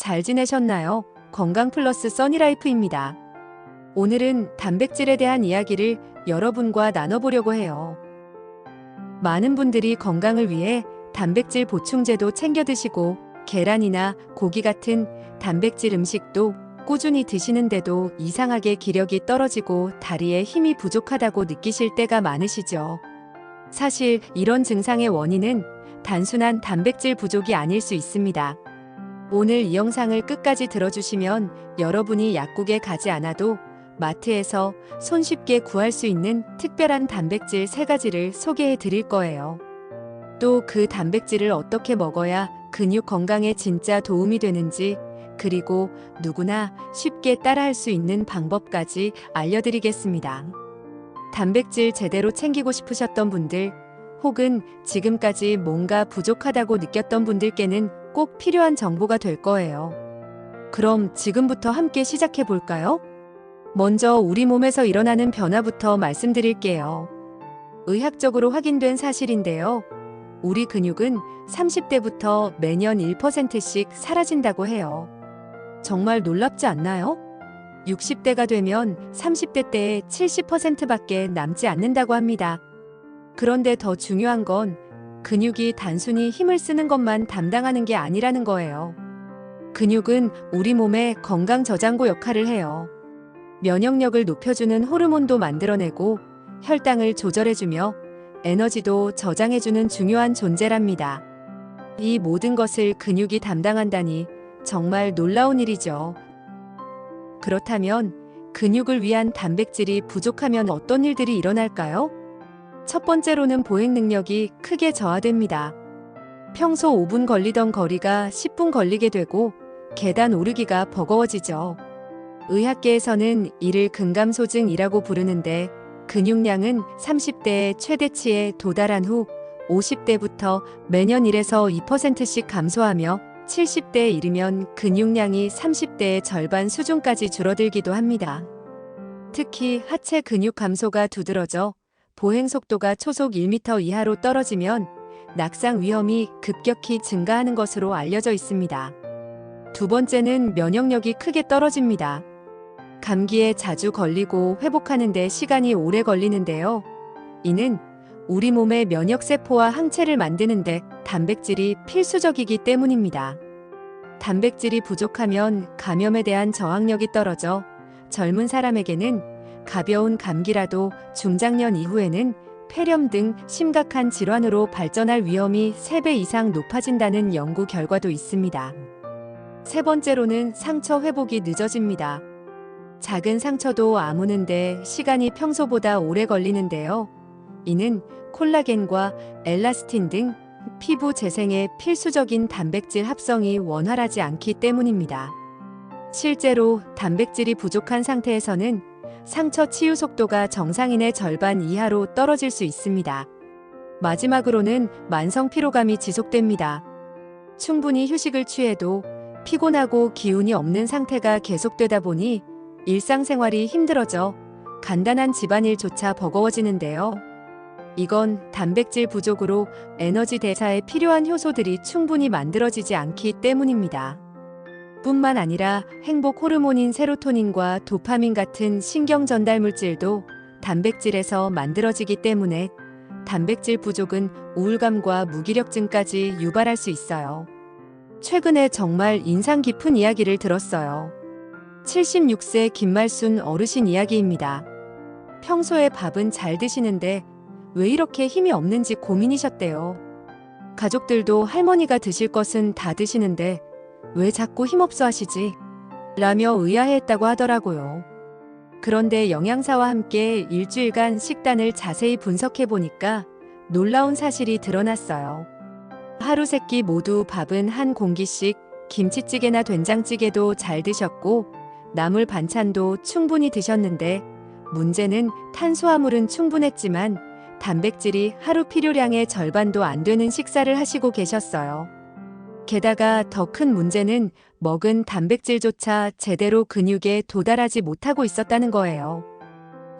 잘 지내셨나요? 건강 플러스 써니라이프입니다. 오늘은 단백질에 대한 이야기를 여러분과 나눠보려고 해요. 많은 분들이 건강을 위해 단백질 보충제도 챙겨 드시고 계란이나 고기 같은 단백질 음식도 꾸준히 드시는데도 이상하게 기력이 떨어지고 다리에 힘이 부족하다고 느끼실 때가 많으시죠. 사실 이런 증상의 원인은 단순한 단백질 부족이 아닐 수 있습니다. 오늘 이 영상을 끝까지 들어주시면 여러분이 약국에 가지 않아도 마트에서 손쉽게 구할 수 있는 특별한 단백질 3가지를 소개해 드릴 거예요. 또 그 단백질을 어떻게 먹어야 근육 건강에 진짜 도움이 되는지, 그리고 누구나 쉽게 따라할 수 있는 방법까지 알려드리겠습니다. 단백질 제대로 챙기고 싶으셨던 분들, 혹은 지금까지 뭔가 부족하다고 느꼈던 분들께는 꼭 필요한 정보가 될 거예요. 그럼 지금부터 함께 시작해 볼까요? 먼저 우리 몸에서 일어나는 변화부터 말씀드릴게요. 의학적으로 확인된 사실인데요. 우리 근육은 30대부터 매년 1%씩 사라진다고 해요. 정말 놀랍지 않나요? 60대가 되면 30대 때의 70%밖에 남지 않는다고 합니다. 그런데 더 중요한 건 근육이 단순히 힘을 쓰는 것만 담당하는 게 아니라는 거예요. 근육은 우리 몸의 건강 저장고 역할을 해요. 면역력을 높여주는 호르몬도 만들어내고 혈당을 조절해주며 에너지도 저장해주는 중요한 존재랍니다. 이 모든 것을 근육이 담당한다니 정말 놀라운 일이죠. 그렇다면 근육을 위한 단백질이 부족하면 어떤 일들이 일어날까요? 첫 번째로는 보행 능력이 크게 저하됩니다. 평소 5분 걸리던 거리가 10분 걸리게 되고 계단 오르기가 버거워지죠. 의학계에서는 이를 근감소증이라고 부르는데, 근육량은 30대의 최대치에 도달한 후 50대부터 매년 1에서 2%씩 감소하며 70대에 이르면 근육량이 30대의 절반 수준까지 줄어들기도 합니다. 특히 하체 근육 감소가 두드러져 보행 속도가 초속 1m 이하로 떨어지면 낙상 위험이 급격히 증가하는 것으로 알려져 있습니다. 두 번째는 면역력이 크게 떨어집니다. 감기에 자주 걸리고 회복하는 데 시간이 오래 걸리는데요. 이는 우리 몸의 면역세포와 항체를 만드는데 단백질이 필수적이기 때문입니다. 단백질이 부족하면 감염에 대한 저항력이 떨어져 젊은 사람에게는 가벼운 감기라도 중장년 이후에는 폐렴 등 심각한 질환으로 발전할 위험이 3배 이상 높아진다는 연구 결과도 있습니다. 세 번째로는 상처 회복이 늦어집니다. 작은 상처도 아무는데 시간이 평소보다 오래 걸리는데요. 이는 콜라겐과 엘라스틴 등 피부 재생에 필수적인 단백질 합성이 원활하지 않기 때문입니다. 실제로 단백질이 부족한 상태에서는 상처 치유 속도가 정상인의 절반 이하로 떨어질 수 있습니다. 마지막으로는 만성 피로감이 지속됩니다. 충분히 휴식을 취해도 피곤하고 기운이 없는 상태가 계속되다 보니 일상생활이 힘들어져 간단한 집안일조차 버거워지는데요. 이건 단백질 부족으로 에너지 대사에 필요한 효소들이 충분히 만들어지지 않기 때문입니다. 뿐만 아니라 행복 호르몬인 세로토닌과 도파민 같은 신경 전달 물질도 단백질에서 만들어지기 때문에 단백질 부족은 우울감과 무기력증까지 유발할 수 있어요. 최근에 정말 인상 깊은 이야기를 들었어요. 76세 김말순 어르신 이야기입니다. 평소에 밥은 잘 드시는데 왜 이렇게 힘이 없는지 고민이셨대요. 가족들도 할머니가 드실 것은 다 드시는데 왜 자꾸 힘없어 하시지? 라며 의아해했다고 하더라고요. 그런데 영양사와 함께 일주일간 식단을 자세히 분석해 보니까 놀라운 사실이 드러났어요. 하루 3끼 모두 밥은 한 공기씩, 김치찌개나 된장찌개도 잘 드셨고 나물 반찬도 충분히 드셨는데 문제는 탄수화물은 충분했지만 단백질이 하루 필요량의 절반도 안 되는 식사를 하시고 계셨어요. 게다가 더 큰 문제는 먹은 단백질조차 제대로 근육에 도달하지 못하고 있었다는 거예요.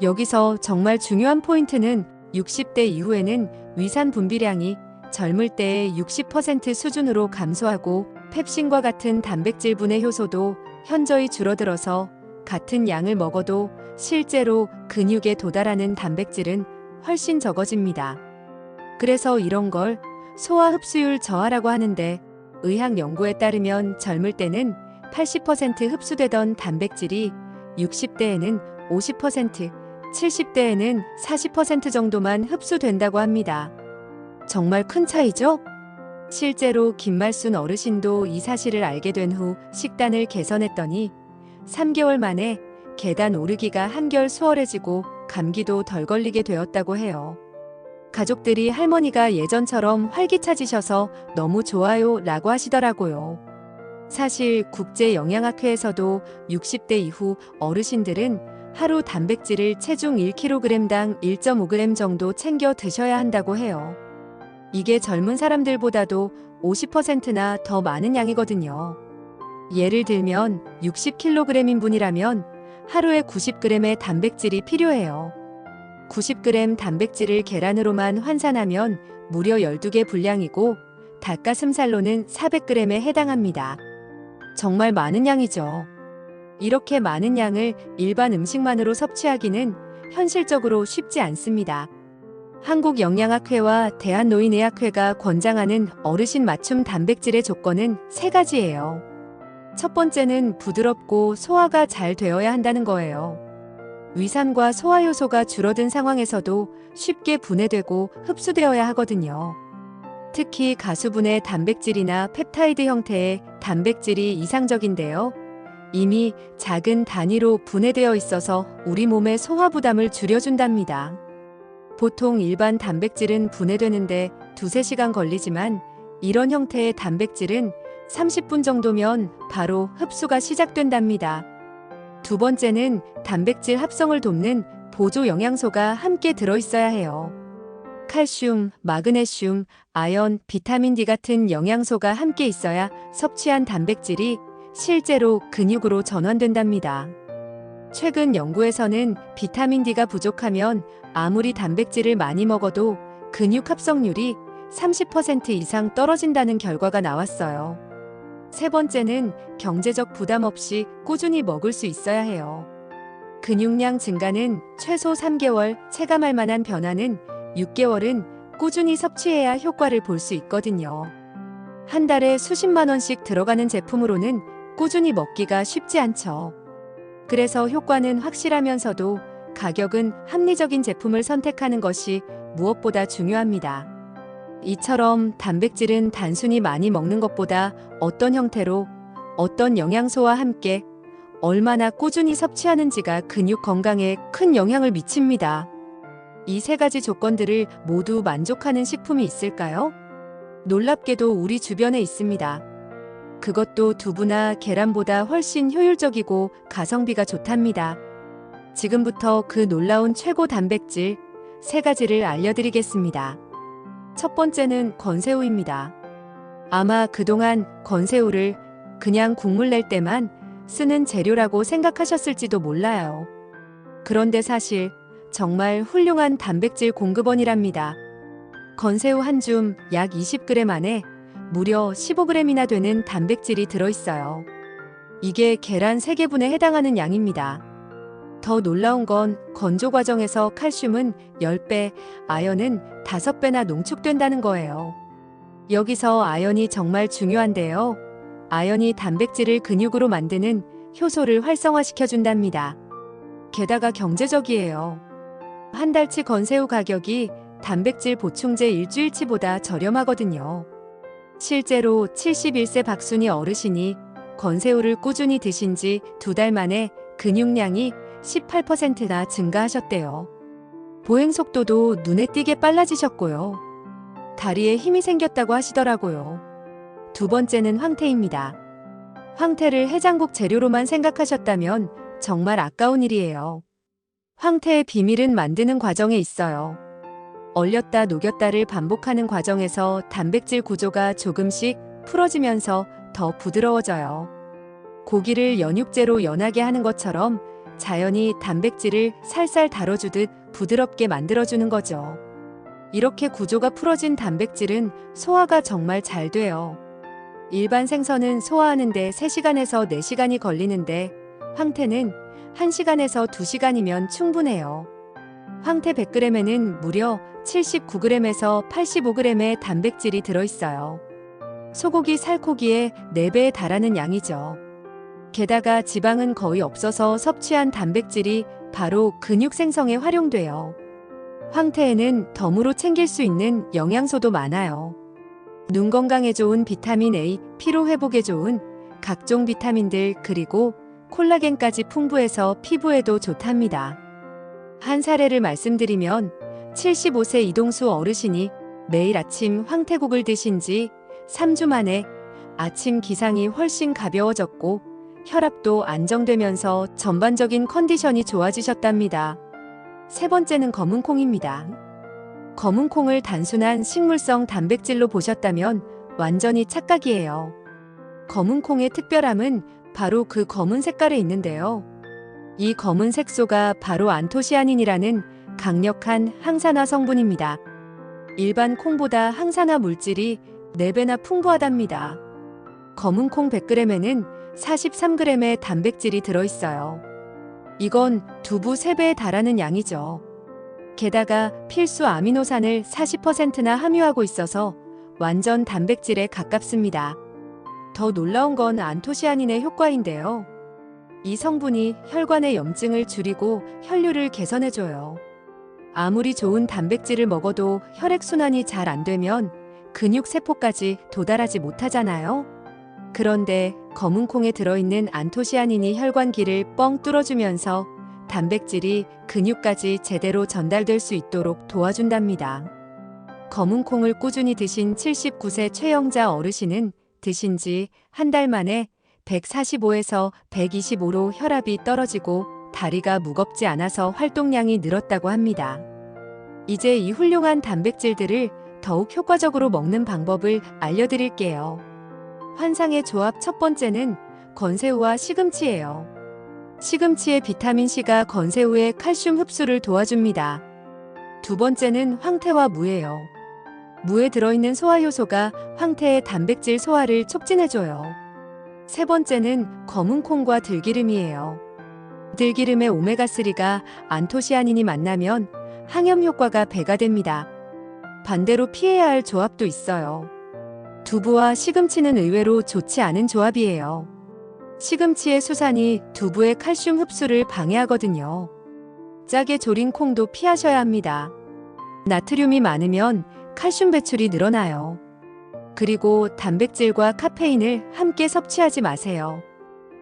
여기서 정말 중요한 포인트는 60대 이후에는 위산 분비량이 젊을 때의 60% 수준으로 감소하고 펩신과 같은 단백질 분해 효소도 현저히 줄어들어서 같은 양을 먹어도 실제로 근육에 도달하는 단백질은 훨씬 적어집니다. 그래서 이런 걸 소화 흡수율 저하라고 하는데, 의학 연구에 따르면 젊을 때는 80% 흡수되던 단백질이 60대에는 50%, 70대에는 40% 정도만 흡수된다고 합니다. 정말 큰 차이죠? 실제로 김말순 어르신도 이 사실을 알게 된 후 식단을 개선했더니 3개월 만에 계단 오르기가 한결 수월해지고 감기도 덜 걸리게 되었다고 해요. 가족들이 할머니가 예전처럼 활기차지셔서 너무 좋아요 라고 하시더라고요. 사실 국제영양학회에서도 60대 이후 어르신들은 하루 단백질을 체중 1kg당 1.5g 정도 챙겨 드셔야 한다고 해요. 이게 젊은 사람들보다도 50%나 더 많은 양이거든요. 예를 들면 60kg인 분이라면 하루에 90g의 단백질이 필요해요. 90g 단백질을 계란으로만 환산하면 무려 12개 분량이고 닭가슴살로는 400g에 해당합니다. 정말 많은 양이죠. 이렇게 많은 양을 일반 음식만으로 섭취하기는 현실적으로 쉽지 않습니다. 한국영양학회와 대한노인의학회가 권장하는 어르신 맞춤 단백질의 조건은 3가지예요. 첫 번째는 부드럽고 소화가 잘 되어야 한다는 거예요. 위산과 소화 효소가 줄어든 상황에서도 쉽게 분해되고 흡수되어야 하거든요. 특히 가수분해 단백질이나 펩타이드 형태의 단백질이 이상적인데요. 이미 작은 단위로 분해되어 있어서 우리 몸의 소화 부담을 줄여준답니다. 보통 일반 단백질은 분해되는데 2~3시간 걸리지만 이런 형태의 단백질은 30분 정도면 바로 흡수가 시작된답니다. 두 번째는 단백질 합성을 돕는 보조 영양소가 함께 들어있어야 해요. 칼슘, 마그네슘, 아연, 비타민 D 같은 영양소가 함께 있어야 섭취한 단백질이 실제로 근육으로 전환된답니다. 최근 연구에서는 비타민 D가 부족하면 아무리 단백질을 많이 먹어도 근육 합성률이 30% 이상 떨어진다는 결과가 나왔어요. 세 번째는 경제적 부담 없이 꾸준히 먹을 수 있어야 해요. 근육량 증가는 최소 3개월, 체감할 만한 변화는 6개월은 꾸준히 섭취해야 효과를 볼 수 있거든요. 한 달에 수십만 원씩 들어가는 제품으로는 꾸준히 먹기가 쉽지 않죠. 그래서 효과는 확실하면서도 가격은 합리적인 제품을 선택하는 것이 무엇보다 중요합니다. 이처럼 단백질은 단순히 많이 먹는 것보다 어떤 형태로, 어떤 영양소와 함께 얼마나 꾸준히 섭취하는지가 근육 건강에 큰 영향을 미칩니다. 이 3가지 조건들을 모두 만족하는 식품이 있을까요? 놀랍게도 우리 주변에 있습니다. 그것도 두부나 계란보다 훨씬 효율적이고 가성비가 좋답니다. 지금부터 그 놀라운 최고 단백질 3가지를 알려드리겠습니다. 첫 번째는 건새우입니다. 아마 그동안 건새우를 그냥 국물 낼 때만 쓰는 재료라고 생각하셨을지도 몰라요. 그런데 사실 정말 훌륭한 단백질 공급원이랍니다. 건새우 한 줌 약 20g 안에 무려 15g이나 되는 단백질이 들어있어요. 이게 계란 3개분에 해당하는 양입니다. 더 놀라운 건 건조 과정에서 칼슘은 10배, 아연은 5배나 농축된다는 거예요. 여기서 아연이 정말 중요한데요. 아연이 단백질을 근육으로 만드는 효소를 활성화시켜준답니다. 게다가 경제적이에요. 한 달치 건새우 가격이 단백질 보충제 일주일치보다 저렴하거든요. 실제로 71세 박순희 어르신이 건새우를 꾸준히 드신 지 2달 만에 근육량이 18%나 증가하셨대요. 보행 속도도 눈에 띄게 빨라지셨고요. 다리에 힘이 생겼다고 하시더라고요. 두 번째는 황태입니다. 황태를 해장국 재료로만 생각하셨다면 정말 아까운 일이에요. 황태의 비밀은 만드는 과정에 있어요. 얼렸다 녹였다를 반복하는 과정에서 단백질 구조가 조금씩 풀어지면서 더 부드러워져요. 고기를 연육제로 연하게 하는 것처럼 자연이 단백질을 살살 다뤄주듯 부드럽게 만들어주는 거죠. 이렇게 구조가 풀어진 단백질은 소화가 정말 잘 돼요. 일반 생선은 소화하는데 3시간에서 4시간이 걸리는데 황태는 1시간에서 2시간이면 충분해요. 황태 100g에는 무려 79g에서 85g의 단백질이 들어있어요. 소고기 살코기의 4배에 달하는 양이죠. 게다가 지방은 거의 없어서 섭취한 단백질이 바로 근육 생성에 활용돼요. 황태에는 덤으로 챙길 수 있는 영양소도 많아요. 눈 건강에 좋은 비타민 A, 피로 회복에 좋은 각종 비타민들 그리고 콜라겐까지 풍부해서 피부에도 좋답니다. 한 사례를 말씀드리면 75세 이동수 어르신이 매일 아침 황태국을 드신 지 3주 만에 아침 기상이 훨씬 가벼워졌고 혈압도 안정되면서 전반적인 컨디션이 좋아지셨답니다. 세 번째는 검은콩입니다. 검은콩을 단순한 식물성 단백질로 보셨다면 완전히 착각이에요. 검은콩의 특별함은 바로 그 검은 색깔에 있는데요. 이 검은 색소가 바로 안토시아닌이라는 강력한 항산화 성분입니다. 일반 콩보다 항산화 물질이 4배나 풍부하답니다. 검은콩 100g에는 43g의 단백질이 들어있어요. 이건 두부 3배에 달하는 양이죠. 게다가 필수 아미노산을 40%나 함유하고 있어서 완전 단백질에 가깝습니다. 더 놀라운 건 안토시아닌의 효과인데요. 이 성분이 혈관의 염증을 줄이고 혈류를 개선해줘요. 아무리 좋은 단백질을 먹어도 혈액순환이 잘 안 되면 근육 세포까지 도달하지 못하잖아요. 그런데 검은콩에 들어있는 안토시아닌이 혈관기를 뻥 뚫어주면서 단백질이 근육까지 제대로 전달될 수 있도록 도와준답니다. 검은콩을 꾸준히 드신 79세 최영자 어르신은 드신 지 한 달 만에 145에서 125로 혈압이 떨어지고 다리가 무겁지 않아서 활동량이 늘었다고 합니다. 이제 이 훌륭한 단백질들을 더욱 효과적으로 먹는 방법을 알려드릴게요. 환상의 조합 첫 번째는 건새우와 시금치예요. 시금치의 비타민C가 건새우의 칼슘 흡수를 도와줍니다. 두 번째는 황태와 무예요. 무에 들어있는 소화효소가 황태의 단백질 소화를 촉진해줘요. 세 번째는 검은콩과 들기름이에요. 들기름의 오메가3가 안토시아닌이 만나면 항염 효과가 배가 됩니다. 반대로 피해야 할 조합도 있어요. 두부와 시금치는 의외로 좋지 않은 조합이에요. 시금치의 수산이 두부의 칼슘 흡수를 방해하거든요. 짜게 졸인 콩도 피하셔야 합니다. 나트륨이 많으면 칼슘 배출이 늘어나요. 그리고 단백질과 카페인을 함께 섭취하지 마세요.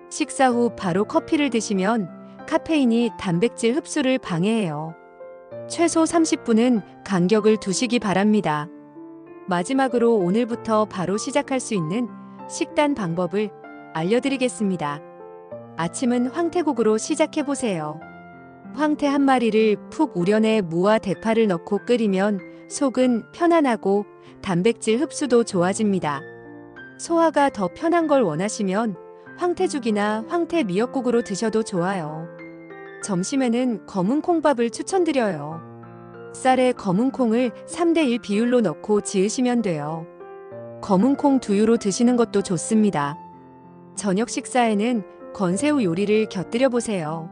식사 후 바로 커피를 드시면 카페인이 단백질 흡수를 방해해요. 최소 30분은 간격을 두시기 바랍니다. 마지막으로 오늘부터 바로 시작할 수 있는 식단 방법을 알려드리겠습니다. 아침은 황태국으로 시작해보세요. 황태 한 마리를 푹 우려내 무와 대파를 넣고 끓이면 속은 편안하고 단백질 흡수도 좋아집니다. 소화가 더 편한 걸 원하시면 황태죽이나 황태 미역국으로 드셔도 좋아요. 점심에는 검은 콩밥을 추천드려요. 쌀에 검은 콩을 3대1 비율로 넣고 지으시면 돼요. 검은 콩 두유로 드시는 것도 좋습니다. 저녁 식사에는 건새우 요리를 곁들여 보세요.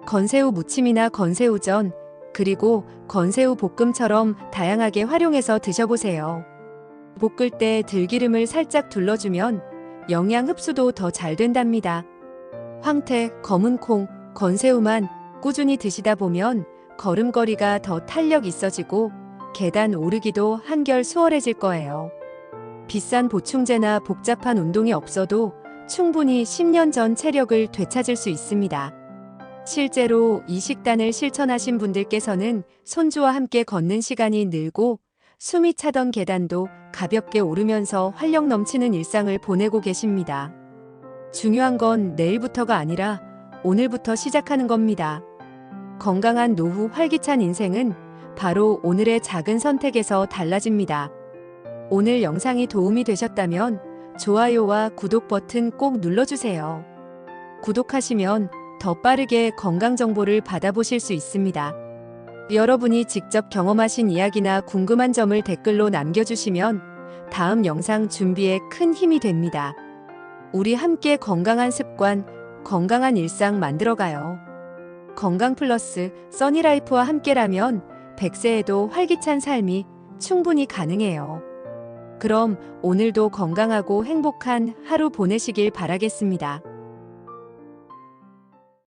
건새우 무침이나 건새우전, 그리고 건새우 볶음처럼 다양하게 활용해서 드셔보세요. 볶을 때 들기름을 살짝 둘러주면 영양 흡수도 더 잘 된답니다. 황태, 검은 콩, 건새우만 꾸준히 드시다 보면 걸음걸이가 더 탄력 있어지고 계단 오르기도 한결 수월해질 거예요. 비싼 보충제나 복잡한 운동이 없어도 충분히 10년 전 체력을 되찾을 수 있습니다. 실제로 이 식단을 실천하신 분들께서는 손주와 함께 걷는 시간이 늘고 숨이 차던 계단도 가볍게 오르면서 활력 넘치는 일상을 보내고 계십니다. 중요한 건 내일부터가 아니라 오늘부터 시작하는 겁니다. 건강한 노후 활기찬 인생은 바로 오늘의 작은 선택에서 달라집니다. 오늘 영상이 도움이 되셨다면 좋아요와 구독 버튼 꼭 눌러주세요. 구독하시면 더 빠르게 건강 정보를 받아보실 수 있습니다. 여러분이 직접 경험하신 이야기나 궁금한 점을 댓글로 남겨주시면 다음 영상 준비에 큰 힘이 됩니다. 우리 함께 건강한 습관, 건강한 일상 만들어가요. 건강 플러스 써니라이프와 함께라면 100세에도 활기찬 삶이 충분히 가능해요. 그럼 오늘도 건강하고 행복한 하루 보내시길 바라겠습니다.